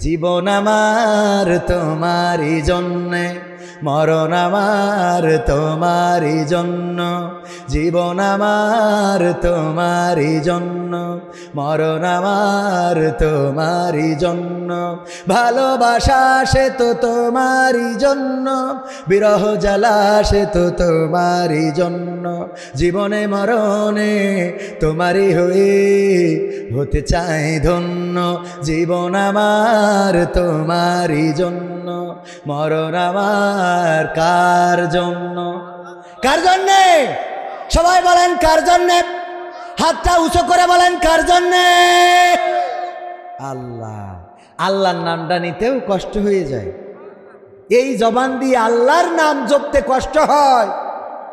জীবন আমার তোমারই জন্যে, মরণ আমার তোমারই জন্য। জীবন আমার তোমারই জন্য, মরণ আমার তোমারই জন্য। ভালোবাসা সে তো তোমারই জন্য, বিরহ জ্বালা সে তো তোমারই জন্য। জীবনে মরণে তোমারই হয়ে হতে চাই ধন্য। জীবন আমার তোমারই জন্য, মরণ আমার কার জন্য? কার জন্যে? সবাই বলেন কার জন্যে? হাতটা উঁচু করে বলেন কার জন্যে? আল্লাহ। আল্লাহর নামটা নিতেও কষ্ট হয়ে যায়। এই জবান দিয়ে আল্লাহর নাম জপতে কষ্ট হয়।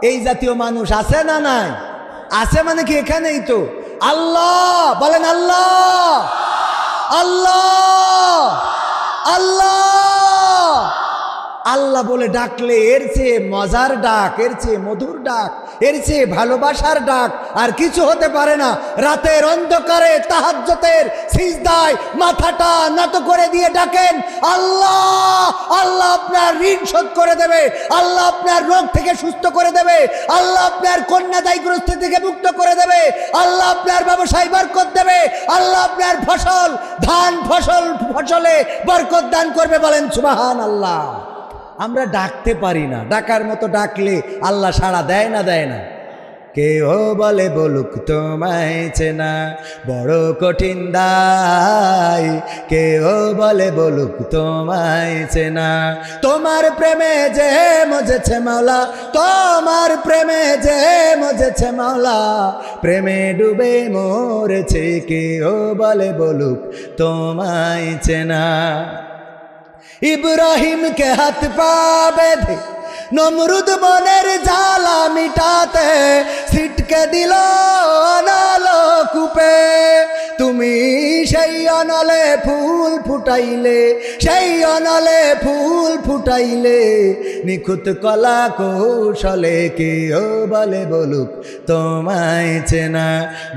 এই জাতীয় মানুষ আছে না নাই? আছে মানে কি এখানেই তো। আল্লাহ বলেন, আল্লাহ আল্লাহ আল্লাহ আল্লাহ বলে ডাকলে এর চেয়ে মজার ডাক, এর চেয়ে মধুর ডাক, এর চেয়ে ভালোবাসার ডাক আর কিছু হতে পারে না। রাতের অন্ধকারে তাহাজ্জুদের সিজদায় মাথাটা নত করে দিয়ে ডাকেন আল্লাহ। আল্লাহ আপনার ঋণ শোধ করে দেবে, আল্লাহ আপনার রোগ থেকে সুস্থ করে দেবে, আল্লাহ আপনার কন্যাদায়গ্রস্ত থেকে মুক্ত করে দেবে, আল্লাহ আপনার ব্যবসায় বরকত দেবে, আল্লাহ আপনার ফসল ধান ফসলে বরকত দান করবে। বলেন সুবহানাল্লাহ। আমরা ডাকতে পারি না, ডাকার মতো ডাকলে আল্লাহ সাড়া দেয় না? দেয় না? কেউ বলে বলুক তোমায় চেনা বড় কঠিন দায়, কেউ বলে বলুক তোমায় চেনা। তোমার প্রেমে যে মজেছে মাওলা, তোমার প্রেমে যে মজেছে মাওলা, প্রেমে ডুবে মরেছে, কেউ বলে বলুক তোমায় চেনা। ইব্রাহিম কে হাত পা বেঁধে নমরুদ মনের জ্বালা মিটাতে ছিটকে দিল অনালো কূপে। তুমি সেই অনলে ফুল ফুটাইলে, সেই অনলে ফুল ফুটাইলে, নিখুঁত কলা কৌশলে, কেউ বলে বলুক তোমায় চেনা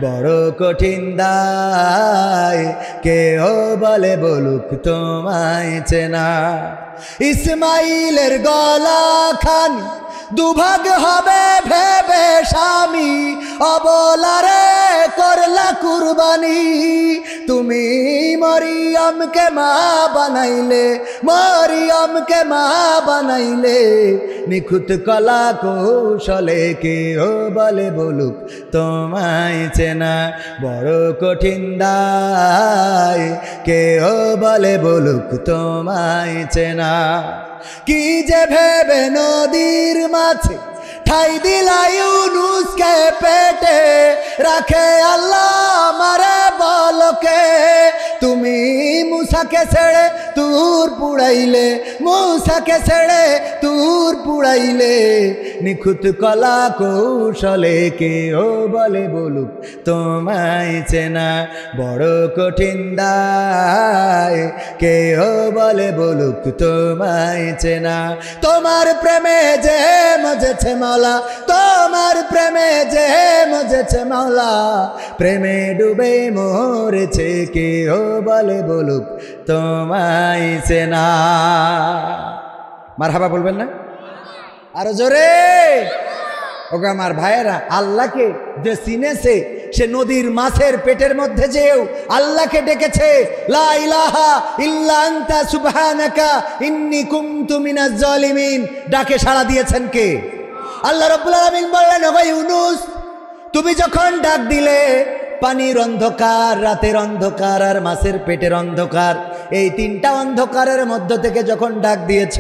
বড় কঠিন দায়, কেউ বলে বলুক তোমায় চেনা। ইসমাইলের গলা খানি দুভাগ হবে ভেবে স্বামী, অবলারে করলা কুরবানি। তুমি মরিয়মকে মা বানাইলে, মরিয়মকে মা বানাইলে, নিখুঁত কলা কৌশলে, কেউ বলে বলুক তোমায় চেনা বড় কঠিন দায়, কেউ বলে বলুক তোমায় চেনা। কি যে ভেবে নদীর মাছে ঠাই দিলা ইউনুসকে পেটে, রাখে আল্লাহ মারে বলকে। তুমি মুসাকে ছেড়ে তুর পুড়াইলে, মুসাকে ছেড়ে তুর পুড়াইলে, নিখুঁত কলা কৌশলে, কেউ বলে বলুক তোমায় চেনা বড় কঠিন দায়, কেউ বলে বলুক তোমায় চেনা। তোমার প্রেমে যে মজেছে মাওলা, তোমার প্রেমে যে মজেছে মাওলা, প্রেমে ডুবে মরেছে, কেউ বলে বলুক তোমায় চেনা। মারহাবা বলবেন না? আরো জোরে। ওগো আমার ভাইয়েরা, আল্লাহকে যে চিনেছে সে নদীর মাছের পেটের মধ্যে যেও আল্লাহকে ডেকেছে, লা ইলাহা ইল্লা আনতা সুবহানাকা ইন্নী কুনতু মিনাজ জালিমিন। ডাকে সাড়া দিয়েছেন কে? আল্লাহ রাব্বুল আলামিন বললেন, ওগো ইউনুস, তুমি যখন ডাক দিলে, পানির অন্ধকার, রাতের অন্ধকার আর মাছের পেটের অন্ধকার, এই তিনটা অন্ধকারের মধ্য থেকে যখন ডাক দিয়েছ,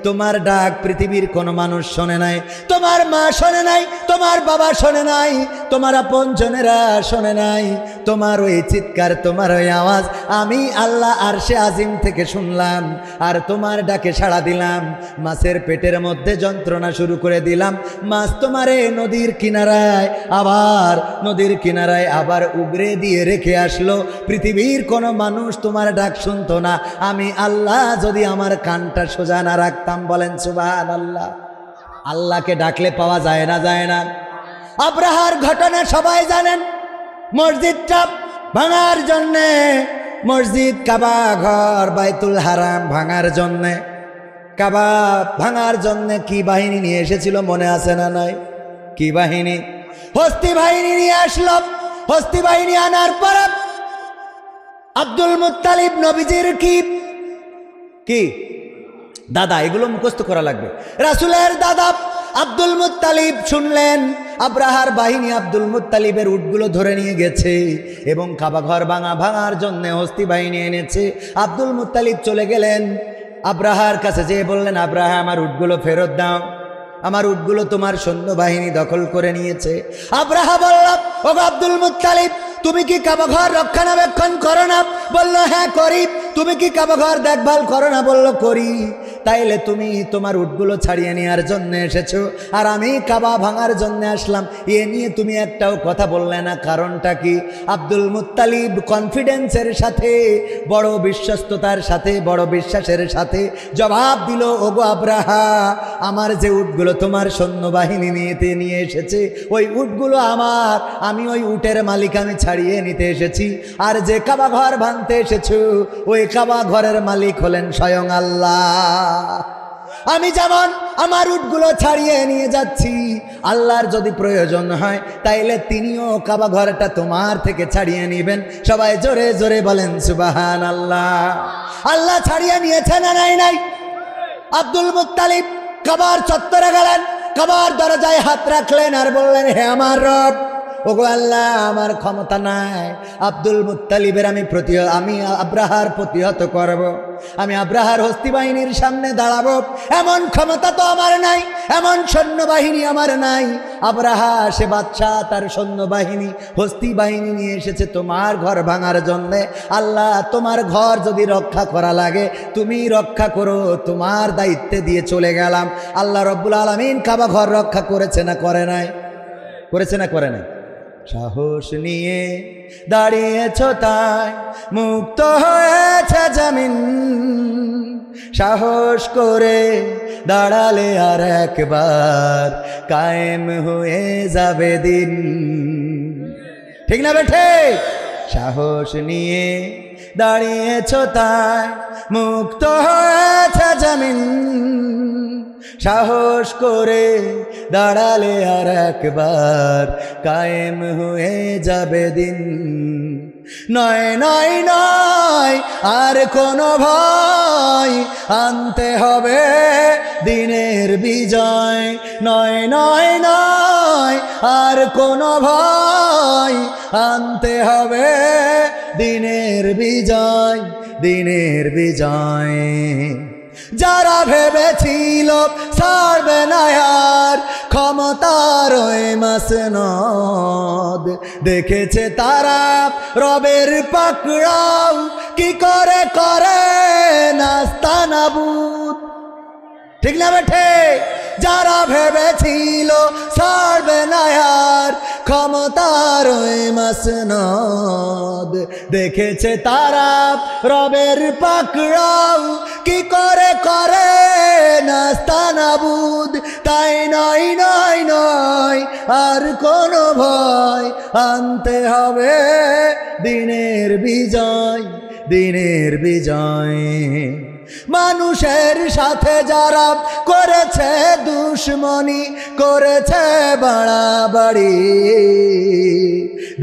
তোমার ডাক পৃথিবীর কোনো মানুষ শোনে নাই, তোমার মা শোনে নাই, তোমার বাবা শোনে নাই, তোমার আপনজনেরা শোনে নাই, তোমার ওই চিৎকার, তোমার ওই আওয়াজ আমি আল্লাহ আরশে আজিম থেকে শুনলাম। আর তোমার ডাকে সাড়া দিলাম, মাছের পেটের মধ্যে যন্ত্রণা শুরু করে দিলাম। মাছ তোমারে নদীর কিনারায়, আবার নদীর কিনারায় আবার উগরে দিয়ে রেখে আসলো। পৃথিবীর কোনো মানুষ তোমার ডাক শুনতো না, আমি আল্লাহ যদি আমার কানটা সোজা না রাখতাম। বলেন সুবহানাল্লাহ। আল্লাহকে ডাকলে পাওয়া যায় না? যায় না? আব্রাহার ঘটনা সবাই জানেন। মসজিদটা ভাঙার জন্যে মসজিদ কাবা ঘর বাইতুল হারাম ভাঙার জন্যে, কাবা ভাঙার জন্য কি বাহিনী নিয়ে এসেছিল মনে আছে না নাই? কি বাহিনী? হস্তি বাহিনী নিয়ে আসলো। হস্তি বাহিনী আনার পর আব্দুল মুত্তালিব নবীজির কি দাদা, এগুলো মুখস্থ করা লাগবে। রাসূলের দাদা আব্দুল মুত্তালিব শুনলেন আব্রাহার বাহিনী আব্দুল মুত্তালিবের উটগুলো ধরে নিয়ে গেছে এবং কাবা ঘর ভাঙার জন্য হস্তি বাহিনী এনেছে। আব্দুল মুত্তালিব চলে গেলেন আব্রাহার কাছে, যেয়ে বললেন, আব্রাহা আমার উটগুলো ফেরত দাও, আমার উটগুলো তোমার সৈন্যবাহিনী দখল করে নিয়েছে। আব্রাহা বলল, ও আব্দুল মুত্তালিব, তুমি কি কাবা ঘর রক্ষণাবেক্ষণ করো না? বলল, হ্যাঁ করি। তুমি কি কাবা ঘর দেখভাল করো না? বলল, করি। তাইলে তুমি তোমার উটগুলো ছাড়িয়ে নেওয়ার জন্য এসেছো আর আমি কাবা ভাঙার জন্য আসলাম, এ নিয়ে তুমি একটাও কথা বললে না, কারণটা কি? আব্দুল মুত্তালিব কনফিডেন্সের সাথে, বড় বিশ্বস্ততার সাথে, বড় বিশ্বাসের সাথে জবাব দিল, ওগো আব্রাহা, আমার যে উটগুলো তোমার সৈন্যবাহিনী নিয়ে এসেছে ওই উটগুলো আমার, আমি ওই উটের মালিক, আমি ছাড়িয়ে নিতে এসেছি। আর যে কাবা ঘর ভাঙতে এসেছো ওই কাবা ঘরের মালিক হলেন স্বয়ং আল্লাহ। আমি যেমন আমার উটগুলো ছাড়িয়ে নিয়ে যাচ্ছি, আল্লাহর যদি প্রয়োজন হয় তাইলে তিনিও কাবা ঘরটা তোমার থেকে ছাড়িয়ে নেবেন। সবাই জোরে জোরে বলেন সুবহানাল্লাহ। আল্লাহ ছাড়িয়ে নিয়েছে না নাই? আব্দুল মুত্তালিব কাবার চত্বরে গেলেন, কাবার দরজায় হাত রাখলেন আর বললেন, হে আমার রব, ওগো আল্লাহ, আমার ক্ষমতা নাই আব্দুল মুত্তালিবের আমি আব্রাহার প্রতিহত করব, আমি আব্রাহার হস্তি বাহিনীর সামনে দাঁড়াবো, এমন ক্ষমতা তো আমার নাই, এমন সৈন্যবাহিনী আমার নাই। আব্রাহা সে বাদশা, তার সৈন্যবাহিনী হস্তি বাহিনী নিয়ে এসেছে তোমার ঘর ভাঙার জন্যে। আল্লাহ, তোমার ঘর যদি রক্ষা করা লাগে তুমি রক্ষা করো, তোমার দায়িত্বে দিয়ে চলে গেলাম। আল্লাহ রব্বুল আলামিন কাবা ঘর রক্ষা করেছে না করে নাই? করেছে না করে নাই? সাহস নিয়ে দাঁড়িয়েছ তাই মুক্ত হয়েছে জমিন, সাহস করে দাঁড়ালে আর একবার কায়েম হয়ে যাবে দিন। ঠিক না বেঠে? সাহস নিয়ে দাঁড়িয়েছ তাই মুক্ত হয়েছে জমিন, সাহস করে দাঁড়ালে আর একবার কায়েম হয়ে যাবে দিন। নয় নয় নয় আর কোনো ভয়, আনতে হবে দিনের বিজয়। নয় নয় নয় আর কোনো ভয়, আনতে হবে দিনের বিজয়, দিনের বিজয়। যারা ভেবেছিল ছাড়বে না আর ক্ষমতার ওই মাসনদ, দেখেছে তারা রবের পাকড়াও কি করে করে নাস্তানাবুদ। ঠিক না বেঠে? যারা ভেবেছিল ছাড়বে না আর ক্ষমতার ওই মাসনদ, দেখেছে তারা রবের পাকড়াও কি করে করে নাস্তানাবুদ। তাই নয় নয় নয় আর কোনো ভয়, আনতে হবে দিনের বিজয়, দিনের বিজয়। মানুষের সাথে যারা করেছে দুশ্মনী, করেছে বাড়াবাড়ি,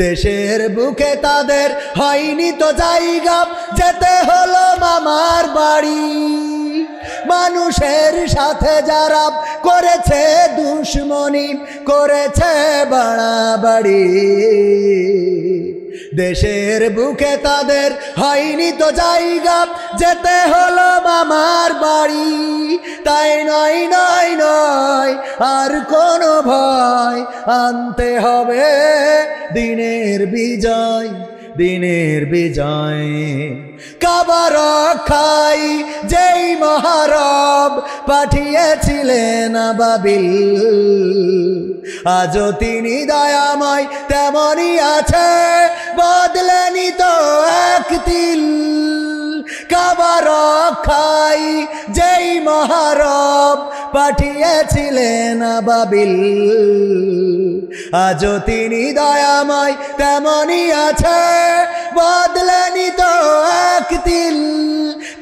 দেশের বুকে তাদের হয়নি তো জায়গা, যেতে হলো মামার বাড়ি। মানুষের সাথে যারা করেছে দুশ্মনী, করেছে বাড়াবাড়ি, দেশের বুকে তাদের হয়নি তো জায়গা, যেতে হলো মামার বাড়ি। তাই নয় নয় নয় আর কোনো ভয়, আনতে হবে দিনের বিজয়, দিনের বিজয়। কাবা রক্ষাই যেই মহারব পাঠিয়েছিলেন আবাবিল, আজও তিনি দয়াময় তেমনই আছে, বদলেনি তো এক তিল। কাবা রক্ষাই যেই মহারব পাঠিয়েছিলেন আবাবিল, আজও তিনি দয়াময় তেমনই আছে, বদলেনি তো একদিন,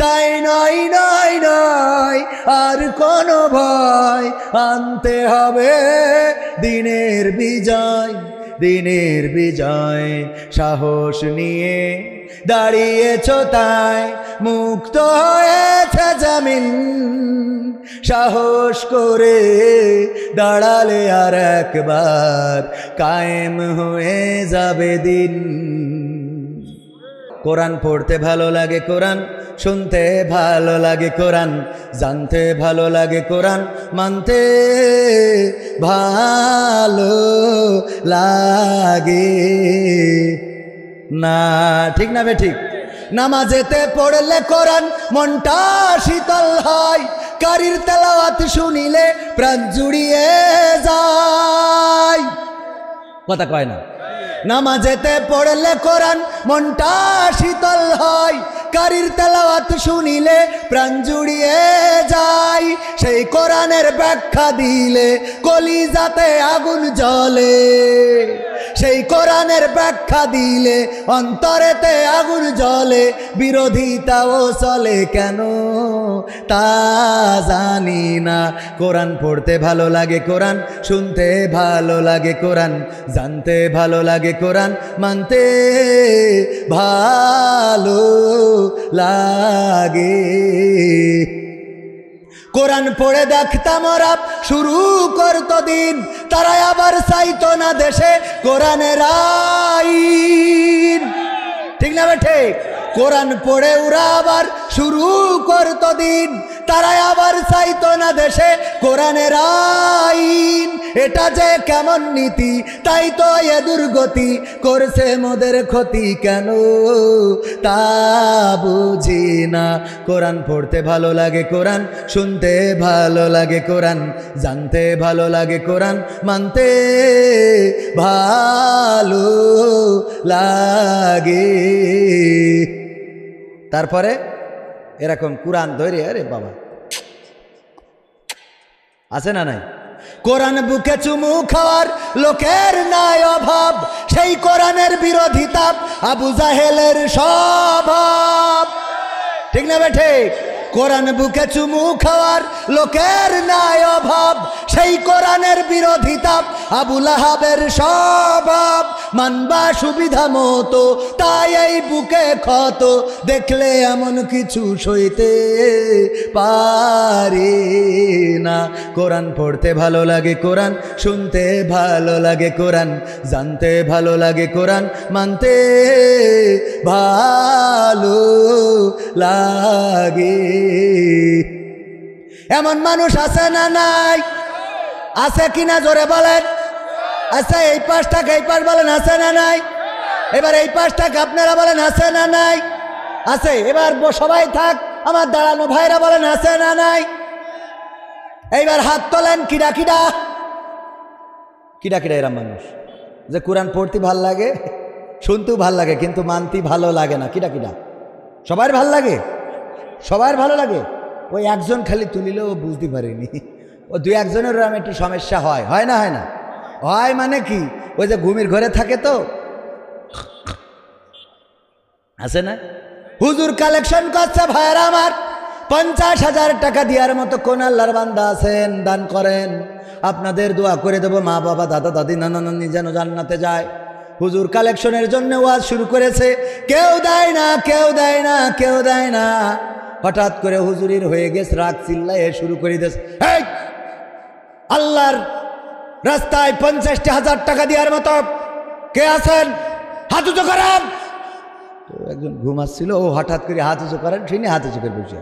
তাই নয় নয় নয় আর কোনো ভয়, আনতে হবে দিনের বিজয়, দিনের বিজয়। সাহস নিয়ে দাঁড়িয়েছ তাই মুক্ত হয়েছে জমিন, সাহস করে দাঁড়ালে আর একবার কায়েম হয়ে যাবে দিন। কোরআন পড়তে ভালো লাগে, কোরআন শুনতে ভালো লাগে, কোরআন জানতে ভালো লাগে, কোরআন মানতে ভালো লাগে না। ঠিক না বে ঠিক? নামাজেতে পড়লে কোরআন মনটা শীতল হয়, কারির তেলাওয়াত শুনিলে প্রাণ জুড়িয়ে যায়। কথা কয় না? নামাজেতে পড়লে কোরআন মনটা শীতল হয়, কারির তেলাওয়াত শুনিলে প্রাণ জুড়িয়ে যায়। সেই কোরআনের ব্যাখ্যা দিলে কলিজাতে আগুন জ্বলে, সেই কোরআনের ব্যাখ্যা দিলে অন্তরেতে আগুন জ্বলে। বিরোধিতাও চলে কেন তা জানি না। কোরআন পড়তে ভালো লাগে, কোরআন শুনতে ভালো লাগে, কোরআন জানতে ভালো লাগে, কোরআন মানতে ভালো লাগে। কোরআন পড়ে দেখতাম ওরা শুরু করতো দিন, তারা আবার চাইতো না দেশে কোরআনের আইন। ঠিক না ঠিক? কোরআন পড়ে ওরা আবার শুরু করতো দিন, তারা আবার চাইতো না দেশে কোরআনের আইন। এটা যে কেমন নীতি, তাই তো এ দুর্গতি করছে মোদের ক্ষতি কেন তা বুঝি না। কোরআন পড়তে ভালো লাগে, কোরআন শুনতে ভালো লাগে, কোরআন জানতে ভালো লাগে, কোরআন মানতে ভালো লাগে। তারপরে এরকম কোরআন ধরে, আরে বাবা আছে না নাই? কোরআন বুকে চুমু খাওয়ার লোকের নাই অভাব, সেই কোরআনের বিরোধিতা আবু জাহেলের স্বভাব। ঠিক না বেঠে? কোরআন বুকে চুমু খাওয়ার লোকের নাই অভাব, সেই কোরআনের বিরোধিতা আবু লাহাবের স্বভাব। মানবা সুবিধা মতো তাই এই বুকে ক্ষত, দেখলে এমন কিছু সইতে পারি না। কোরআন পড়তে ভালো লাগে, কোরআন শুনতে ভালো লাগে, কোরআন জানতে ভালো লাগে, কোরআন মানতে ভালো লাগে। এমন মানুষ আছে না নাই? আছে কিনা জোরে বলেন? আছে। এই পাশটাকে এই পাশ বলেন আছে না নাই? এবার এই পাশটাকে আপনারা বলেন আছে না নাই? আছে। এবার সবাই থাক, আমার দাঁড়ানো ভাইরা বলেন আছে না নাই? এইবার হাত তোলেন। কিডা কিডা কিডা কিডা এরা মানুষ যে কোরআন পড়তে ভাল লাগে, শুনতেও ভাল লাগে, কিন্তু মানতে ভালো লাগে না? কিডা কিডা? সবার ভাল লাগে, সবার ভালো লাগে। ওই একজন খালি তুলিলেও বুঝতে পারিনি, ও দুই একজনের আমি একটু সমস্যা হয়, হয় না? হয় না? হয় মানে কি? ওই যে ঘুমির ঘরে থাকে তো আছে না? হুজুর কালেকশন করছে ভাইরা আমার, 50,000 টাকা দেওয়ার মতো কোন আল্লাহর বান্দা আছেন? দান করেন, আপনাদের দোয়া করে দেবো, মা বাবা দাদা দাদি নানা নানি যেন জান্নাতে যায়। হুজুর কালেকশনের জন্য ওয়াজ শুরু করেছে, কেউ দেয় না, কেউ দেয় না, কেউ দেয় না। হঠাৎ করে হুজুরির হয়ে গেছে, রাগ চিল্লায় শুরু করে দিয়েছে, এই আল্লাহর রাস্তায় 50,000 টাকা দেওয়ার মতো কে আছেন? হাত উঁচু করেন। তো একজন ঘুমাচ্ছিল, ও হঠাৎ করে হাত উঁচু করেন, শুনে হাত উঁচু করে বসে।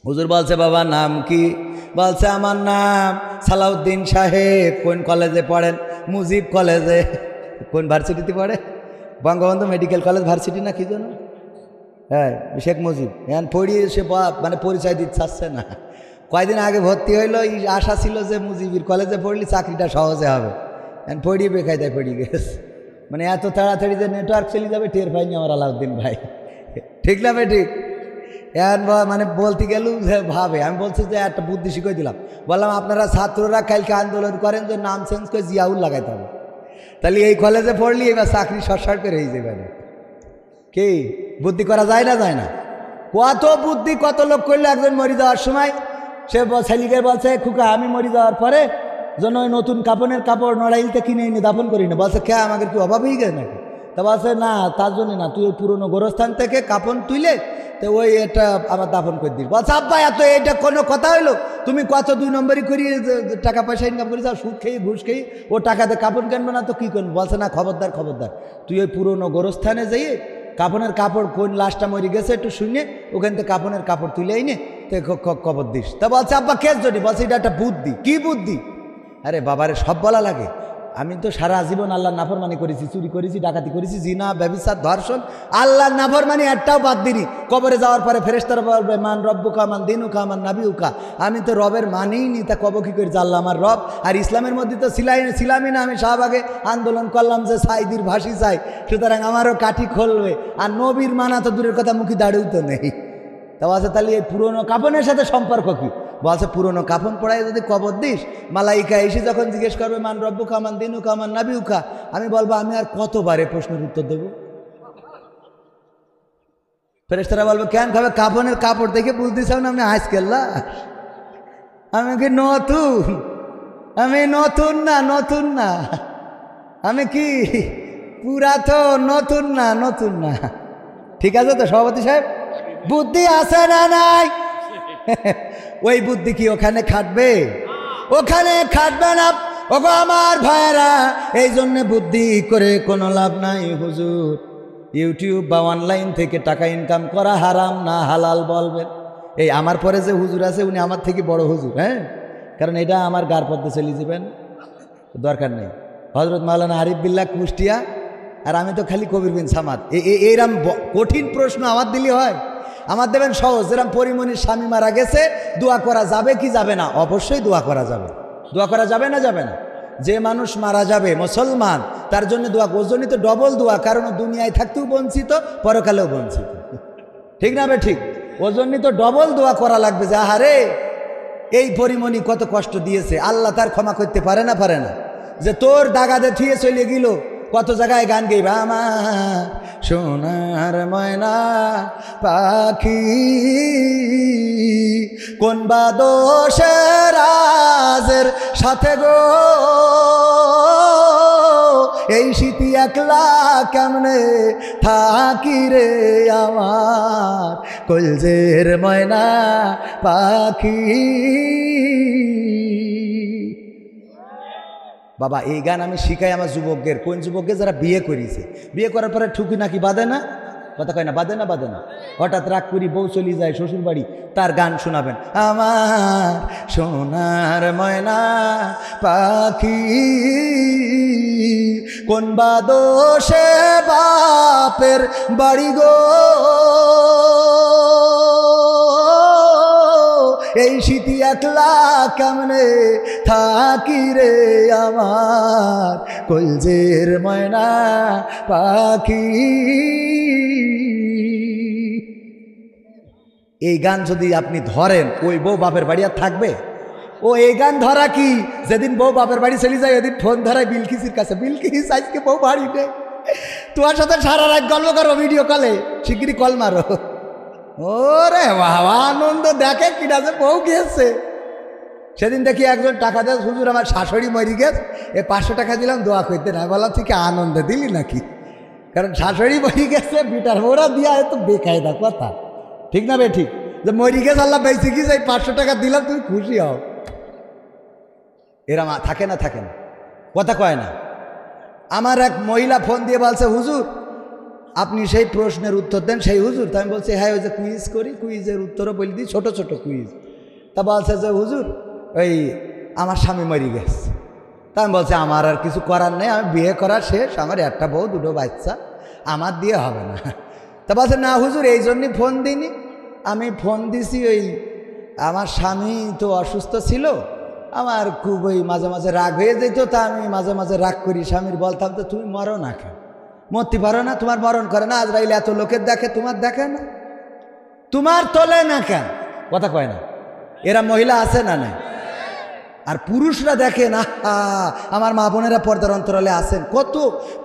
হুজুর বলছে, বাবা নাম কি? বলছে, আমার নাম সালাউদ্দিন সাহেব। কোন কলেজে পড়েন? মুজিব কলেজে। কোন ভার্সিটিতে পড়ে? বঙ্গবন্ধু মেডিকেল কলেজ ভার্সিটি না কি যেন? হ্যাঁ, শেখ মুজিব। এখন পড়িয়ে সে মানে পরিচয় দিতে চাচ্ছে না। কয়দিন আগে ভর্তি হইলো, আশা ছিল যে মুজিবির কলেজে পড়লে চাকরিটা সহজে হবে। এখন পড়িয়ে বেকায়দায় পড়িয়ে গেছে। মানে এত তাড়াতাড়ি যে নেটওয়ার্ক চলে যাবে টের পাইনি আমার আলাউদ্দিন ভাই। ঠিক না ভাই? ঠিক। এখন মানে বলতে গেল যে ভাবে, আমি বলছি যে একটা বুদ্ধি শিখিয়ে দিলাম, বললাম আপনারা ছাত্ররা কালকে আন্দোলন করেন যে নাম চেঞ্জ করে জিয়াউল লাগাইতে হবে। তাহলে এই কলেজে পড়লি এবার চাকরি শর্ট করে হয়ে যাবে না কি বুদ্ধি করা যায় না যায় না কত বুদ্ধি কত লোক করলো একজন মরে যাওয়ার সময় সে ছেলেকে বলছে খুকা আমি মরে যাওয়ার পরে যেন ওই নতুন কাপড়ের কাপড় নড়াইলতে কিনে এনে দাফন করি না বলছে কে আমাকে কি অভাব হয়ে গেছে নাকি তা বলছে না তার জন্য না তুই ওই পুরনো গোরস্থান থেকে কাপড় তুলে তো ওই এটা আবার দাফন করে দিস বলছে আব্বা এত এটা কোনো কথা হইলো তুমি কত 2 নম্বরই করি টাকা পয়সা ইনকাম করিস আর সুদ খেয়ে ঘুষ খেয়ে ও টাকাতে কাপড় কিনবে না তো কী করবো বলছে না খবরদার খবরদার তুই ওই পুরনো গোরস্থানে যাইয়ে কাপড়ের কাপড় কোন লাশটা মরে গেছে একটু শুনে ওখান থেকে কাপড়ের কাপড় তুলে আইনে তো খবর দিস তা বলছে আব্বা কেস জনি বলছে এটা একটা বুদ্ধি কি বুদ্ধি আরে বাবারে সব বলা লাগে আমি তো সারা জীবন আল্লাহর নাফরমানি করেছি চুরি করেছি ডাকাতি করেছি জিনা ব্যভিচার ধর্ষণ আল্লাহর নাফরমানি একটাও বাদ দিনি কবরে যাওয়ার পরে ফেরেশতারা বলবে মান রব্বুকা মান দিনুকা মান নাবিউকা আমি তো রবের মানিই নি তা কব কি করে জানলাম আমার রব আর ইসলামের মধ্যে তো ছিলামই না আমি শাহবাগে আন্দোলন করলাম যে সাইদির ভাসি চাই সুতরাং আমারও কাঠি খুলবে আর নবীর মানা তো দূরের কথা মুখে দাঁড়িয়েও তো নেই তা বলছে তাহলে এই পুরনো কাপনের সাথে সম্পর্ক কি বলছে পুরনো কাপন পড়ায় যদি কবর দিস মালাইকা এসে যখন জিজ্ঞেস করবে মান রব্বুকা মান দিনুকা মান নাবিউকা আমি বলবো আমি আর কতবারে প্রশ্নের উত্তর দেবো ফেরেশতারা বলবে কেন খাবে কাপনের কাপড় দেখে বুঝতেছ না আমি আজকাল্লা আমি কি নতুন না আমি কি পুরাতন নতুন না ঠিক আছে তো সভাপতি সাহেব বুদ্ধি আছে না নাই ওই বুদ্ধি কি ওখানে খাটবে না ওগো আমার ভাইরা এই জন্য বুদ্ধি করে কোনো লাভ নাই হুজুর ইউটিউব বা অনলাইন থেকে টাকা ইনকাম করা হারাম না হালাল বলবেন এই আমার পরে যে হুজুর আছে উনি আমার থেকে বড় হুজুর হ্যাঁ কারণ এটা আমার গার পদ্মে চলে যাবেন দরকার নেই হজরত মাওলানা আরিফ বিল্লাহ কুষ্টিয়া আর আমি তো খালি কবির বিন সামাদ এইরকম কঠিন প্রশ্ন আমার দিলে হয় আমার দেবেন সহজ যেরকম পরিমণির স্বামী মারা গেছে দোয়া করা যাবে কি যাবে না অবশ্যই দোয়া করা যাবে না যে মানুষ মারা যাবে মুসলমান তার জন্য দোয়া ওর জন্যই তো ডবল দোয়া কারণ দুনিয়ায় থাকতেও বঞ্চিত পরকালেও বঞ্চিত ঠিক না বে ঠিক ওর জন্যই তো ডবল দোয়া করা লাগবে যে আহারে এই পরিমণি কত কষ্ট দিয়েছে আল্লাহ তার ক্ষমা করতে পারে না যে তোর দাগাতে থুয়ে চলে গেল কত জায়গায় গান গাইবা আমার সোনার ময়না পাখি কোন বা দোষের রাজের সাথে গো এই শীতি একলা কেমনে থাকি রে আমার কলজের ময়না পাখি বাবা এই গান আমি শিখাই আমার যুবকদের কোন যুবকদের যারা বিয়ে করেছে বিয়ে করার পরে ঠুকি নাকি বাঁধে না কথা কয় না বাঁধে না হঠাৎ রাগ করি বউ চলে যায় শ্বশুর বাড়ি তার গান শোনাবেন আমার সোনার ময়না পাখি কোন বা দোষে বাপের বাড়ি গো এই শীতি একলা কেমনে থাকি রে আমার কলজের ময়না পাখি এই গান যদি আপনি ধরেন ওই বউ বাপের বাড়ি আর থাকবে ও এই গান ধরা কি যেদিন বউ বাপের বাড়ি চলে যায় ওদিন ফোন ধরায় বিলকিসের কাছে বিলকিস আজকে বউ বাড়িতে তোমার সাথে সারা রাত গল্প করো ভিডিও কলে শিগগিরই কল মারো ওরে বাবা আনন্দ দেখে কিনা যে বউ গিয়েছে সেদিন দেখি একজন টাকা দেয় হুজুর আমার শাশুড়ি মরি গেছে 500 টাকা দিলাম দোয়া করতে না বললাম তুই কি আনন্দে দিলি নাকি কারণ শাশুড়ি মরি গেছে বিটার মোড়া দিয়া তো বেকায়দা কথা ঠিক না বে ঠিক যে মরি গেছে আল্লাহ বেঁচে গিয়েছে এই 500 টাকা দিলাম তুমি খুশি হও এরা থাকে না কথা কয় না আমার এক মহিলা ফোন দিয়ে বলছে হুজুর আপনি সেই প্রশ্নের উত্তর দেন সেই হুজুর তা আমি বলছি হ্যাঁ ওই যে কুইজ করি কুইজের উত্তরও বলে দিই ছোটো কুইজ তা বলছে যে হুজুর ওই আমার স্বামী মরি গেছে তা আমি বলছি আমার আর কিছু করার নেই আমি বিয়ে করা শেষ আমার একটা বউ 2 বাচ্চা আমার দিয়ে হবে না তা বলছে না হুজুর এই জন্যই ফোন দিইনি আমি ফোন দিছি ওই আমার স্বামী তো অসুস্থ ছিল আমার খুব ওই মাঝে মাঝে রাগ হয়ে যেত তা আমি মাঝে মাঝে রাগ করি স্বামীর বলতাম তো তুমি মরো না কেন মরতে পারো না তোমার মরণ করে না আজরাইল এত লোকের দেখে তোমার দেখে না তোমার তোলে না কেন কথা কয় না এরা মহিলা আছে না নাই আর পুরুষরা দেখেন, আহা, আমার মা বোনেরা পর্দার অন্তরালে আছেন, কত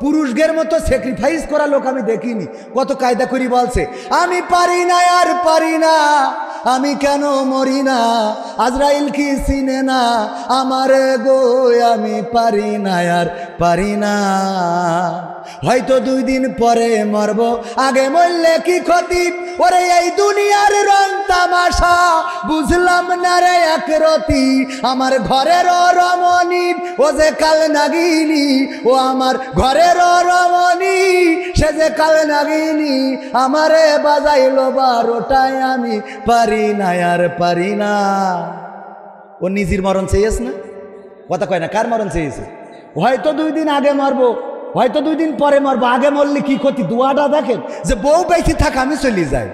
পুরুষদের মতো স্যাক্রিফাইস করা লোক আমি দেখিনি। কত কায়দা করি বলছে, আমি পারি না আর পারি না, আমি কেন মরি না, আজরাইল কি চিনে না আমার গো, আমি পারি না আর পারি না। হয়তো 2 দিন পরে মরব, আগে মরলে কি ক্ষতি, ওরে এই দুনিয়ার রং তামাশা বুঝলাম না রে একরতি। আমার ঘরের রমণী ও যে কাল নাগিনী, ও আমার ঘরের রমণী সে যে কাল নাগিনী, আমারে বাজাইলো 12টায়, আমি পারি না আর পারি না। ও নিজের মরণ চেয়েছে না, কথা কয় না, কার মরণ চেয়েছে? হয়তো 2 দিন আগে মরবো, হয়তো 2 দিন পরে মরবো, আগে মরলে কি ক্ষতি। দোয়াটা দেখেন যে বউ বেঁচে থাক আমি চলে যাই,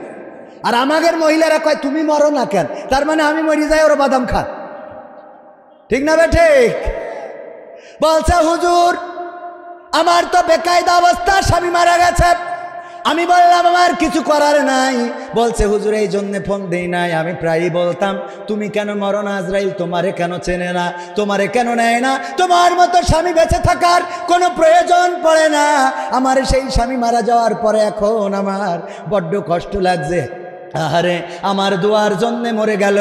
আর আমাদের মহিলারা কয় তুমি মরো না কেন, তার মানে আমি মরি যাই, ওরা বাদাম খান, ঠিক না বে ঠিক? বলছে হুজুর আমার তো বেকায়দা অবস্থা, স্বামী মারা গেছে। আমি বললাম আমার কিছু করার নাই। বলছে হুজুর এই জন্যে ফোন দেই নাই, আমি প্রায়ই বলতাম তুমি কেন মরো না, আজরাইল তোমারে কেন চেনে না, তোমারে কেন নেয় না, তোমার মতো স্বামী বেঁচে থাকার কোনো প্রয়োজন পড়ে না। আমার সেই স্বামী মারা যাওয়ার পরে এখন আমার বড্ড কষ্ট লাগছে। আরে আমার দোয়ার জন্যে মরে গেল,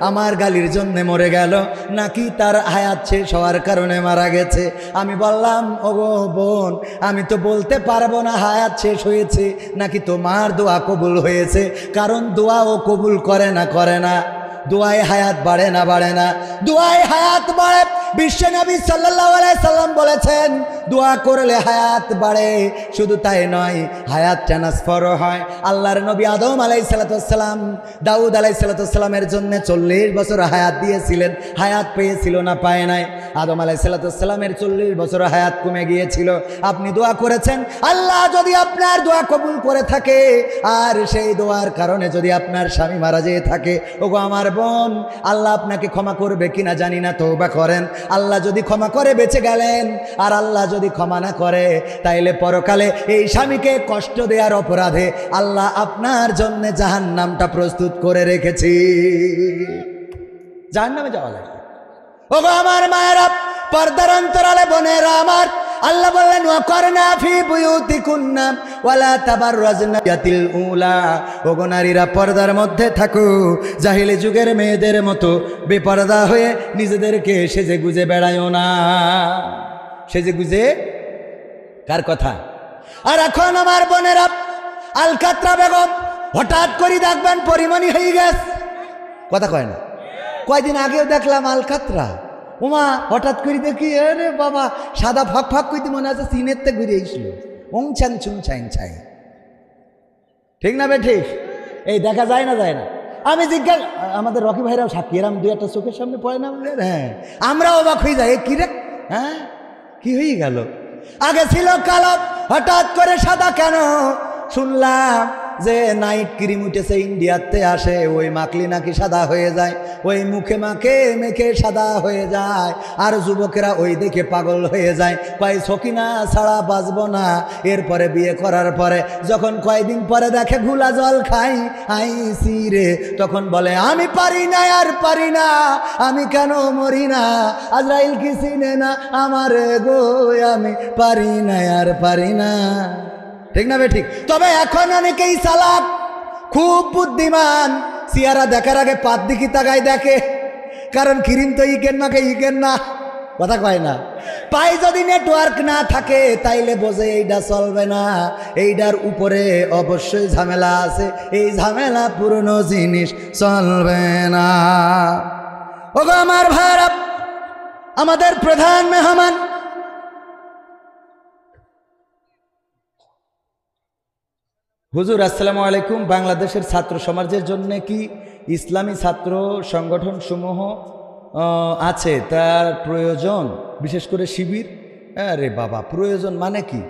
আমার গালির জন্যে মরে গেল, নাকি তার হায়াত শেষ হওয়ার কারণে মারা গেছে? আমি বললাম ওগো বোন, আমি তো বলতে পারবো না হায়াত শেষ হয়েছে নাকি তোমার দোয়া কবুল হয়েছে, কারণ দোয়া ও কবুল করে না। দোয়ায় হায়াত বাড়ে না, দোয়ায় হায়াত বাড়ে। বিশ্ব নবী সাল্লাল্লাহু আলাইহি সাল্লাম বলেছেন দোয়া করলে হায়াত বাড়ে। শুধু তাই নয়, হায়াত ট্রান্সফার হয়। আল্লাহর নবী আদম আলাইহিস সালাম দাউদ আলাইহিস সালামের জন্য 40 বছর হায়াত দিয়েছিলেন। হায়াত পেয়েছিল না পায় নাই? আদম আলাইহিস সালামের 40 বছর হায়াত কমে গিয়েছিল। আপনি দোয়া করেছেন, আল্লাহ যদি আপনার দোয়া কবুল করে থাকে আর সেই দোয়ার কারণে যদি আপনার স্বামী মারা যেয়ে থাকে, ওগো আমার বোন, আল্লাহ আপনাকে ক্ষমা করবে কিনা জানি না, তওবা করেন। আল্লাহ যদি ক্ষমা করে বেঁচে গেলেন, আর আল্লাহ যদি ক্ষমা না করে তাইলে পরকালে এই স্বামীকে কষ্ট দেওয়ার অপরাধে আল্লাহ আপনার জন্য জাহান্নামটা প্রস্তুত করে রেখেছি। জাহান্নামে যাওয়া লাগবে। ওগো আমার মায়েরা, পর্দার অন্তরালে বোনেরা আমার, আল্লাহ বললেন ওয়াকরনা ফি বুয়ুতিকুন্না ওয়ালা তাবাররাজনা ইয়াতিল উলা। ওগো নারীরা পর্দার মধ্যে থাকো, জাহিলি যুগের মেয়েদের মতো বেপরদা হয়ে নিজেদেরকে সেজে গুজে বেড়ায়ও না। সেজে গুজে কার কথা? আর এখন আমার বোনেরা, আলকাত্রা বেগম হঠাৎ করে দেখবেন পরিমণি হয়ে গেছে, কথা কয় না? কয়দিন আগেও দেখলাম আলকাত্রা, ওমা হঠাৎ করে দেখি আরে বাবা সাদা ফাঁক ফাঁক কইতে মনে আছে সিনের তে ঘুরে এসল, ওং ছান ছুং ছাইং ছাই, ঠিক না বে ঠিক? এই দেখা যায় না আমি জিজ্ঞাসা, আমাদের রকি ভাইরাও সাক্ষী, এরম 2-1টা চোখের সামনে পড়ে না, হ্যাঁ আমরা অবাক হয়ে যাই, কি রে, হ্যাঁ কি হয়ে গেল? আগে ছিল কালো, হঠাৎ করে সাদা কেন? শুনলাম যে নাইট ক্রিম উঠেছে ইন্ডিয়াতে আসে, ওই মাখলি নাকি সাদা হয়ে যায়, ওই মুখে মেখে সাদা হয়ে যায়, আর যুবকেরা ওই দেখে পাগল হয়ে যায়, কয় সকিনা ছাড়া বাঁচবো না। এরপরে বিয়ে করার পরে যখন কয়দিন পরে দেখে ঘুলা জল খাই আইসি রে, তখন বলে আমি পারি না আর পারি না, আমি কেন মরি না, আজরাইল কি চিনে না আমার গো, আমি পারি না আর পারি না, ঠিক না বে ঠিক? তবে এখন অনেকেই চালাক, খুব বুদ্ধিমান, চেহারা দেখার আগে পাত দিকে তাকায় দেখে, কারণ ক্রিম তো ইকেন না, কথা কয় না? পায়ে যদি নেটওয়ার্ক না থাকে তাইলে বোঝে এইটা চলবে না, এইটার উপরে অবশ্যই ঝামেলা আছে, এই ঝামেলা পুরনো জিনিস চলবে না। ওগো আমার ভাইরা, আমাদের প্রধান মেহমান হুজুর আসসালামু আলাইকুম, বাংলাদেশের ছাত্র সমাজের জন্য কি ইসলামী ছাত্র সংগঠন সমূহ আছে, তার প্রয়োজন, বিশেষ করে শিবির? আরে বাবা, প্রয়োজন মানে কি?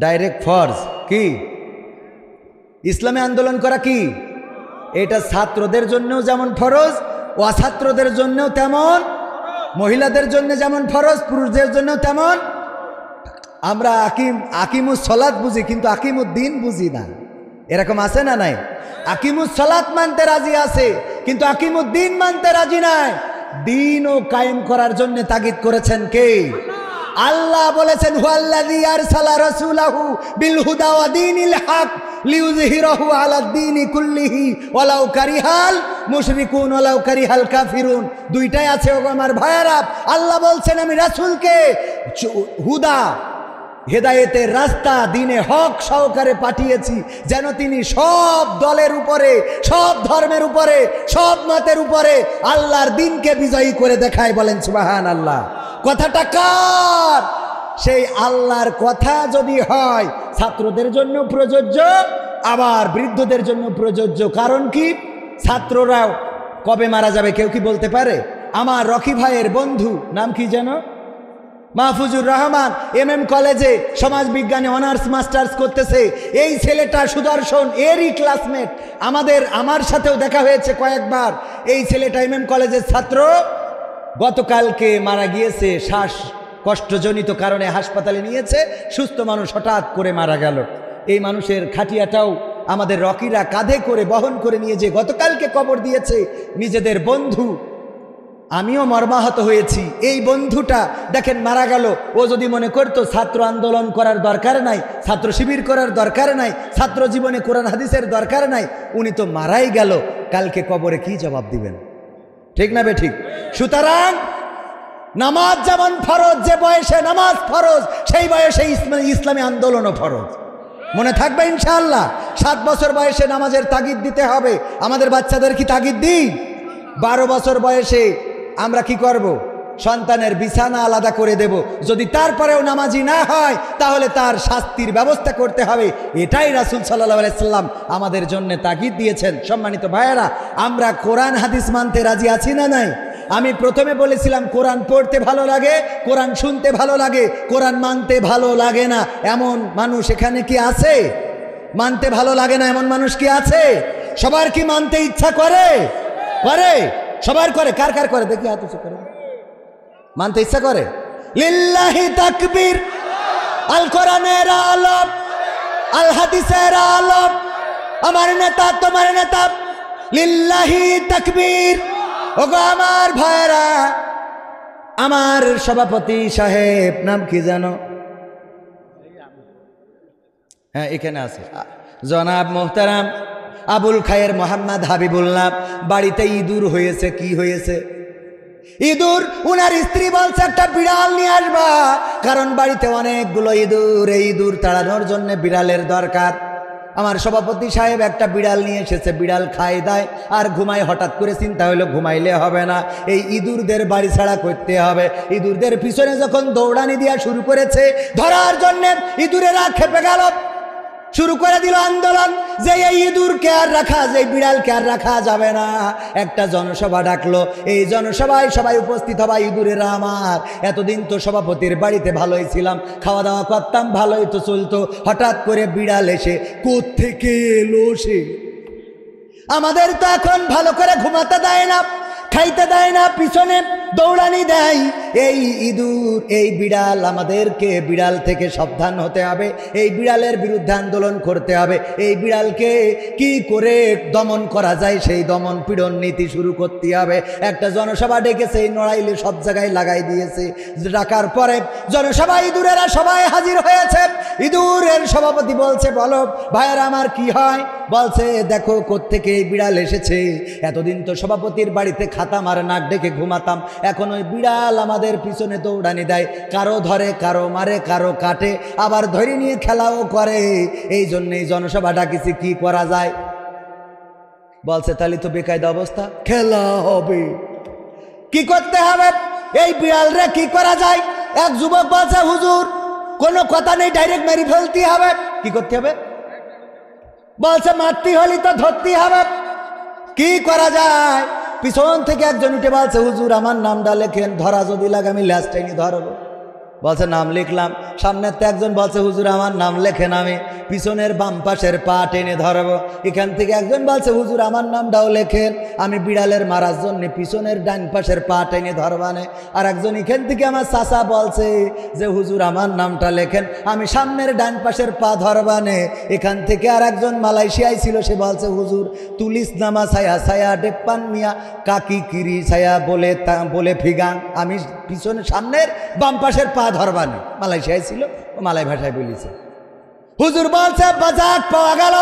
ডাইরেক্ট ফরজ কি? ইসলামী আন্দোলন করা কি? এটা ছাত্রদের জন্যও যেমন ফরজ, অছাত্রদের জন্যও তেমন, মহিলাদের জন্য যেমন ফরজ, পুরুষদের জন্য তেমন। আমরা আকিমুস সালাত বুঝি, কিন্তু আকিমুদ্দিন বুঝি না, এরকম আছে না নাই? আকিমুস সালাত মানতে রাজি আছে, কিন্তু আকিমুদ্দিন মানতে রাজি নাই। দিনও কায়েম করার জন্য তাগিদ করেছেন কে? আল্লাহ বলেছেন হুয়াল্লাযী আরসালা রাসূলাহু বিল হুদা ওয়া দীনিল হক লিইয়ুযহিরাহু আলাদ দীনি কুল্লিহি ওয়ালাউ কারিহাল মুশরিকুন ওয়ালাউ কারিহাল কাফিরুন। দুইটাই আছে ওগো আমার ভাইয়েরা। আল্লাহ বলছেন আমি রাসূলকে হুদা হেদায়েতের রাস্তা দিনে হক সহকারে পাঠিয়েছি যেন তিনি সব দলের উপরে, সব ধর্মের উপরে, সব মতের উপরে আল্লাহর দিনকে বিজয়ী করে দেখায়। বলেন সুবহানাল্লাহ। কথাটা কার? সেই আল্লাহর কথা যদি হয় ছাত্রদের জন্য প্রযোজ্য, আবার বৃদ্ধদের জন্য প্রযোজ্য। কারণ কি? ছাত্ররাও কবে মারা যাবে কেউ কি বলতে পারে? আমার রকি ভাইয়ের বন্ধু নাম কি যেন? মাহফুজুর রহমান MM কলেজে সমাজ বিজ্ঞানে অনার্স মাস্টার্স করতেছে। এই ছেলেটা সুদর্শন, এরই ক্লাসমেট, আমার সাথেও দেখা হয়েছে কয়েকবার। এই ছেলেটা MM কলেজের ছাত্র, গতকালকে মারা গিয়েছে। শ্বাসকষ্টজনিত কারণে হাসপাতালে নিয়েছে। সুস্থ মানুষ হঠাৎ করে মারা গেল। এই মানুষের খাটিয়াটাও আমাদের রকিরা কাঁধে করে বহন করে নিয়ে যে গতকালকে কবর দিয়েছে নিজেদের বন্ধু। আমিও মর্মাহত হয়েছি। এই বন্ধুটা দেখেন মারা গেল। ও যদি মনে করতো ছাত্র আন্দোলন করার দরকার নাই, ছাত্র শিবির করার দরকার নাই, ছাত্র জীবনে কোরআন হাদিসের দরকার নাই, উনি তো মারাই গেল। কালকে কবরে কি জবাব দিবেন? ঠিক না বে ঠিক? সুতরাং নামাজ যেমন ফরজ, যে বয়সে নামাজ ফরজ সেই বয়সে ইসলামী আন্দোলনও ফরজ। মনে থাকবে ইনশাআল্লাহ। 7 বছর বয়সে নামাজের তাগিদ দিতে হবে। আমাদের বাচ্চাদের কি তাগিদ দিই? 12 বছর বয়সে আমরা কি করব? সন্তানের বিছানা আলাদা করে দেব। যদি তারপরেও নামাজি না হয় তাহলে তার শাস্তির ব্যবস্থা করতে হবে। এটাই রাসূল সাল্লাল্লাহু আলাইহি সাল্লাম আমাদের জন্য তাগিদ দিয়েছেন। সম্মানিত ভাইয়েরা, আমরা কোরআন হাদিস মানতে রাজি আছি না নাই? আমি প্রথমে বলেছিলাম কোরআন পড়তে ভালো লাগে, কোরআন শুনতে ভালো লাগে, কোরআন মানতে ভালো লাগে না এমন মানুষ এখানে কি আছে? মানতে ভালো লাগে না এমন মানুষ কি আছে? সবার কি মানতে ইচ্ছা করে? করে, সবার করে। কার কার করে দেখি হাত উঁচু করে। মানতে ইচ্ছা করে? লিল্লাহি তাকবীর। আল কোরআনের আলম, আল হাদিসের আলম, আমার নেতা তোমার নেতা, লিল্লাহি তাকবীর। ওগো আমার ভাইরা, আমার সভাপতি সাহেব নাম কি জানো? হ্যাঁ এখানে আছে, জনাব মোহতারাম আবুল খায়ের মোহাম্মদ হাবিবুল্লাহ। বাড়িতে ইঁদুর হয়েছে। কি হয়েছে? ইঁদুর। উনার স্ত্রী বলছে একটা বিড়াল নিয়ে আসবা, কারণ বাড়িতে অনেকগুলো ইঁদুর। এই ইঁদুর তাড়ানোর জন্য বিড়ালের দরকার। আমার সভাপতি সাহেব একটা বিড়াল নিয়ে এসেছে। বিড়াল খায় দায় আর ঘুমায়। হঠাৎ করে চিন্তা হলো ঘুমাইলে হবে না, এই ইঁদুরদের বাড়ি ছাড়া করতে হবে। ইঁদুরদের পিছনে যখন দৌড়ানি দেওয়া শুরু করেছে ধরার জন্যে, ইঁদুরেরা খেপে গেল, শুরু করে দিল আন্দোলন যে এই ইঁদুরকে আর রাখা, যে বিড়ালকে আর রাখা যাবে না। একটা জনসভা ডাকলো। এই জনসভায় সবাই উপস্থিত হবা। ইঁদুরেরা আমার, এতদিন তো সভাপতির বাড়িতে ভালোই ছিলাম, খাওয়া দাওয়া করতাম, ভালোই তো চলতো। হঠাৎ করে বিড়াল এসে কোত্থেকে এলো সে? আমাদের তো এখন ভালো করে ঘুমাতে দেয় না, খাইতে দেয় না, পিছনে দৌড়ানি দেয়। এই ইঁদুর, এই বিড়াল, আমাদেরকে বিড়াল থেকে সাবধান হতে হবে। এই বিড়ালের বিরুদ্ধে আন্দোলন করতে হবে। এই বিড়ালকে কি করে দমন করা যায় সেই দমন পীড়ন নীতি শুরু করতে হবে। একটা জনসভা ডেকেছে, এই নড়াইলে সব জায়গায় লাগাই দিয়েছে। ডাকার পরে জনসভা, ইঁদুরেরা সবাই হাজির হয়েছে। ইঁদুরের সভাপতি বলছে বলো ভাইয়েরা আমার কি হয়? বলছে দেখো কোত্থেকে এই বিড়াল এসেছে। এতদিন তো সভাপতির বাড়িতে খাতাম আর নাক ডেকে ঘুমাতাম, এখন ওই বিড়াল আমাদের পিছনে দৌড়ানি দেয়, কারো ধরে, কারো মারে, কারো কাটে, আবার ধরে নিয়ে খেলাও করে। এই জন্যই জনসভা ডাকিছি, কি করা যায়? বলছে তাহলে তো বেকায়দা অবস্থা, খেলা হবে। কি করতে হবে? এই বিড়াল রে কি করা যায়? এক যুবক বলছে হুজুর কোনো কথা নেই, ডাইরেক্ট মেরে ফেলতে হবে। কি করতে হবে? বলছে মারতে হলে তো ধরতে হবে। কি করা যায়? পিছন থেকে একজন উঠে বলছে হুজুর আমার নামটা লেখেন, ধরা যদি লাগে আমি ল্যাস টাইনি ধরবো। বলছে নাম লিখলাম। সামনের তো একজন বলছে হুজুর আমার নাম লেখেন, আমি পিছনের বাম পাশের পা টেনে ধরবো। এখান থেকে একজন বলছে হুজুর আমার নামটাও লেখেন, আমি বিড়ালের মারার জন্য পিছনের ডান পাশের পা টেনে ধরবানে। আর একজন এখান থেকে আমার চাচা বলছে যে হুজুর আমার নামটা লেখেন, আমি সামনের ডান পাশের পা ধরবানে। এখান থেকে আর একজন মালয়েশিয়ায় ছিল, সে বলছে হুজুর তুলিস নামা ছায়া ছায়া ডেপ্পান মিয়া কাকি কিরি ছায়া বলে ফিগাং, আমি পিছনে সামনের বাম পাশের পা ধরবানে। মালয়েশিয়ায় ছিল, ও মালয় ভাষায় বলিছে। হুজুর বলছে বাজাক পাওয়া গেল,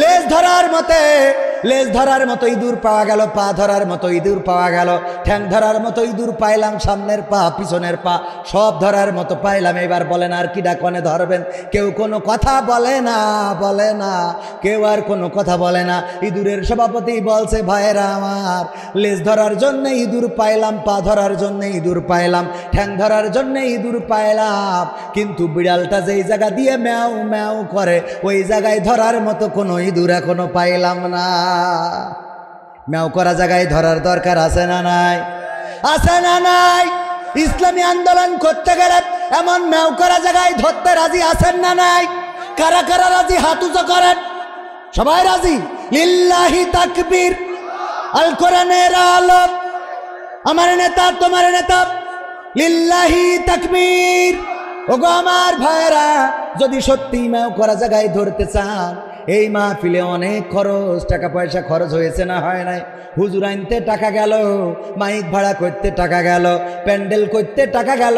লেজ ধরার মতো ইঁদুর পাওয়া গেল, পা ধরার মতো ইঁদুর পাওয়া গেল, ঠ্যাং ধরার মতো ইঁদুর পাইলাম, সামনের পা পিছনের পা সব ধরার মতো পাইলাম। এবার বলেন আর কিডা কনে ধরবেন? কেউ কোনো কথা বলে না, কেউ আর কোনো কথা বলে না। ইঁদুরের সভাপতি বলছে ভাইয়েরা আমার, লেজ ধরার জন্য ইঁদুর পাইলাম, পা ধরার জন্য ইঁদুর পাইলাম, ঠ্যাং ধরার জন্য ইঁদুর পাইলাম, কিন্তু বিড়ালটা যেই জায়গা দিয়ে ম্যাও ম্যাও করে ওই জায়গায় ধরার মতো কোনো ইঁদুর এখনো পাইলাম না। ম্যাও করা জায়গায় ধরার দরকার আছে না নাই? আছে না নাই? ইসলামী আন্দোলন করতে গেলে এমন ম্যাও করা জায়গায় ধরতে রাজি আছেন না নাই? কারা কারা রাজি হাত উঁচু করেন। সবাই রাজি? লিল্লাহি তাকবীর। আল কোরআনের আলো, আমার নেতা তোমার নেতা, লিল্লাহি তাকবীর। ওগো আমার ভাইরা, যদি সত্যি ম্যাও করা জায়গায় ধরতে চান, এই মাহফিলে অনেক খরচ, টাকা পয়সা খরচ হয়েছে না হয় নাই? হুজুর আনতে টাকা গেল, মাইক ভাড়া করতে টাকা গেল, প্যান্ডেল করতে টাকা গেল,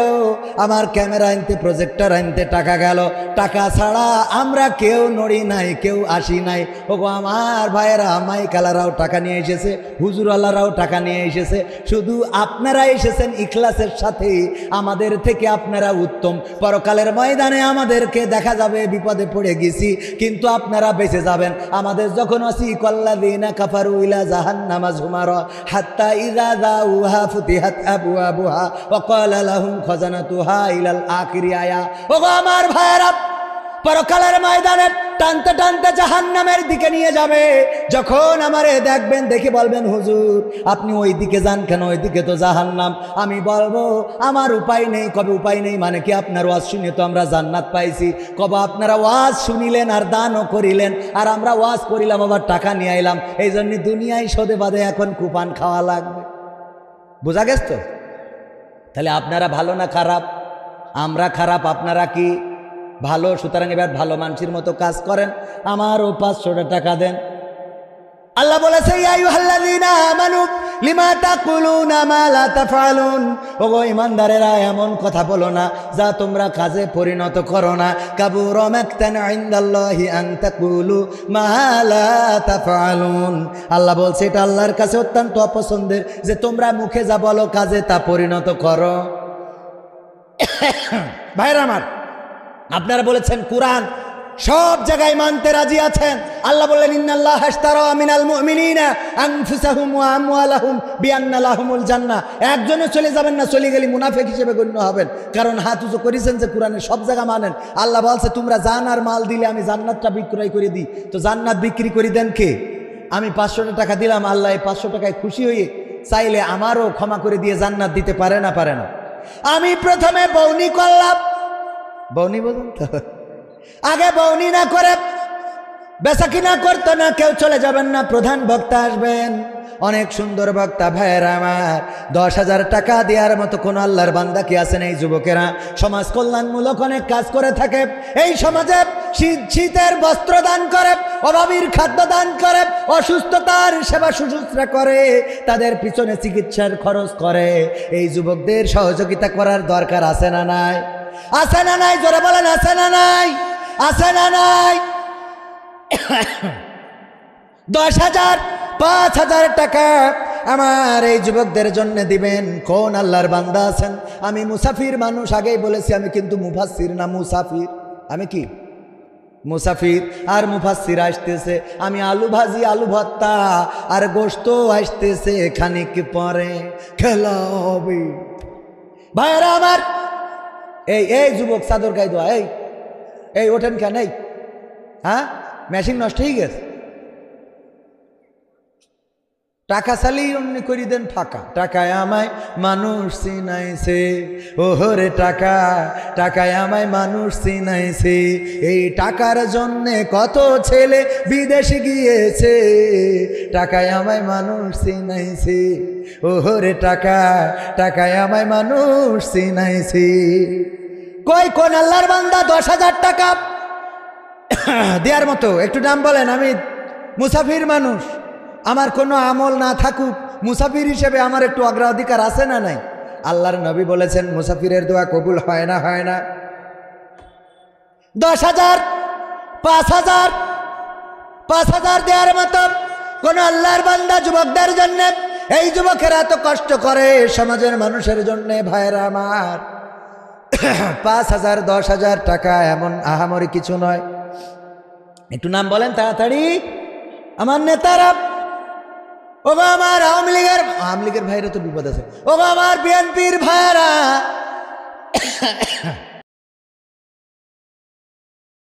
আমার ক্যামেরা আনতে প্রজেক্টর আনতে টাকা গেল। টাকা ছাড়া আমরা কেউ নড়ি নাই, কেউ আসি নাই। ওগো আমার ভাইয়েরা, মাইকালারাও টাকা নিয়ে এসেছে, হুজুরওয়ালারাও টাকা নিয়ে এসেছে, শুধু আপনারা এসেছেন ইখলাসের সাথে। আমাদের থেকে আপনারা উত্তম। পরকালের ময়দানে আমাদেরকে দেখা যাবে বিপদে পড়ে গেছি, কিন্তু আপনারা বেঁচে যাবেন। আমাদের যখন ওয়াসিকাল্লাযীনা কাফারু ইলা জাহান্নামা যুমারা হাত্তা ইযা যাউহা ফুতিহাত আবওয়াবুহা ওয়া ক্বালা লাহুম খাজানাতুহা ইলাল আখিরি আয়া। ওগো আমার ভাইরা, পরকালের ময়দানে টানতে টানতে জাহান্নামের দিকে নিয়ে যাবে। যখন আমারে দেখবেন, দেখে বলবেন হুজুর আপনি ওই দিকে যান কেন? ওই দিকে তো জাহান্নাম। আমি বলবো আমার উপায় নেই। কবে উপায় নেই মানে কি? আপনার ওয়াজ শুনে তো আমরা জান্নাত পাইছি। কবে আপনারা ওয়াজ শুনিলেন আর দানও করিলেন, আর আমরা ওয়াজ করিলাম আবার টাকা নিয়ে আইলাম। এই জন্য দুনিয়ায় সদে বাদে এখন কুপান খাওয়া লাগবে। বোঝা গেছ তো? তাহলে আপনারা ভালো না খারাপ? আমরা খারাপ, আপনারা কি ভালো? সুতরাং এবার ভালো মানুষের মতো কাজ করেন, আমারও 500 টাকা দেন। আল্লাহ বলেছে ইয়া আইয়ুহাল্লাযীনা আমানু লিমা তাকুলুনা মা লা তাফআলুন। ওগো ঈমানদারেরা, এমন কথা বলো না যা তোমরা কাজে পরিণত করো না। কাবুরা মাকতান ইনদাল্লাহি আন তাকুলু মা লা তাফআলুন। আল্লাহ বলছে এটা আল্লাহর কাছে অত্যন্ত অপছন্দের যে তোমরা মুখে যা বলো কাজে তা পরিণত করো। ভাইরা আমার, আপনারা বলেছেন কোরআন সব জায়গায় মানতে রাজি আছেন। আল্লাহ বললেন ইন্নাল্লাহা আশতারা মিনাল মুমিনিনা আনফুসাহুম ওয়া আমওয়ালাহুম বিআন্না লাহুমুল জান্নাহ। একজনে চলে যাবেন না, চলে গেলে মুনাফিক হিসেবে গণ্য হবেন, কারণ হাত উঁচু করেছেন যে কোরআনের সব জায়গা মানেন। আল্লাহ বলছে তোমরা জান আর মাল দিলে আমি জান্নাতটা বিক্রয় করে দিই। তো জান্নাত বিক্রি করে দেন কে? আমি 500 টাকা দিলাম, আল্লাহ এই 500 টাকায় খুশি হয়ে চাইলে আমারও ক্ষমা করে দিয়ে জান্নাত দিতে পারে না? পারে না? আমি প্রথমে বউনি করলাম, বউনি বলুন তো, আগে বউনি না করে বেচা কিনা করতো না কেউ। চলে যাবেন না, প্রধান বক্তা আসবেন, অনেক সুন্দর বক্তা। ভাইয়েরা আমার, 10,000 টাকা দেওয়ার মতো কোন আল্লাহর বান্দা কি আছেন? এই যুবকেরা সমাজ কল্যাণমূলক অনেক কাজ করে থাকে। এই সমাজে শীতের বস্ত্র দান করে, অভাবীর খাদ্য দান করে, অসুস্থতার সেবা শুশ্রূষা করে, তাদের পিছনে চিকিৎসার খরচ করে। এই যুবকদের সহযোগিতা করার দরকার আছে না নাই? আছে না নাই? জোরে বলেন আছে না নাই? আছে না নাই? 10,000 5,000 টাকা আমার এই যুবকদের জন্য দিবেন। কোন আল্লাহর বান্দা আছেন? আমি মুসাফির মানুষ, আগেই বলেছি আমি কিন্তু মুফাসসির না, মুসাফির। আমি কি মুসাফির আর মুফাসসির আসতেছে। আমি আলু ভাজি, আলু ভর্তা আর গোশত আসতেছে খানিক পরে, খেলা হবে। ভাইরা আমার, এই যুবক চাদর গায়ে দোয়া, এই ওঠেন কেন? হ্যাঁ, মেশিন নষ্ট হয়ে গেছে, টাকা চালি অমনি করি দেন ফাঁকা। টাকায় আমায় মানুষ চিনাইছে, ওহরে টাকা, টাকায় আমায় মানুষ চিনাইছে। এই টাকার জন্যে কত ছেলে বিদেশ গিয়েছে, টাকায় আমায় মানুষ চিনাইছে, ওহরে টাকা, টাকায় আমায় মানুষ চিনাইছে। কই কোন আল্লাহর বান্দা 10,000 টাকা দেওয়ার মতো? একটু নাম বলেন। আমি মুসাফির মানুষ, আমার কোনো আমল না থাকুক, মুসাফির হিসেবে আমার একটু অগ্রাধিকার আছে না নাই? আল্লাহর নবী বলেছেন মুসাফিরের দোয়া কবুল হয় না, হয় না? 10,000, 5,000, 5,000 দেওয়ার মতো কোন আল্লাহর বান্দা যুবকদের জন্য? এই যুবকেরা এত কষ্ট করে সমাজের মানুষের জন্য। ভাইরা আমার, 5,000, 10,000 টাকা এমন আহামরি কিছু নয়। একটু নাম বলেন তাড়াতাড়ি আমার নেতারা। ও আমার আওয়ামী লীগের ভাইরা তো বিপদ আছে। ও আমার বিএনপির ভাইরা,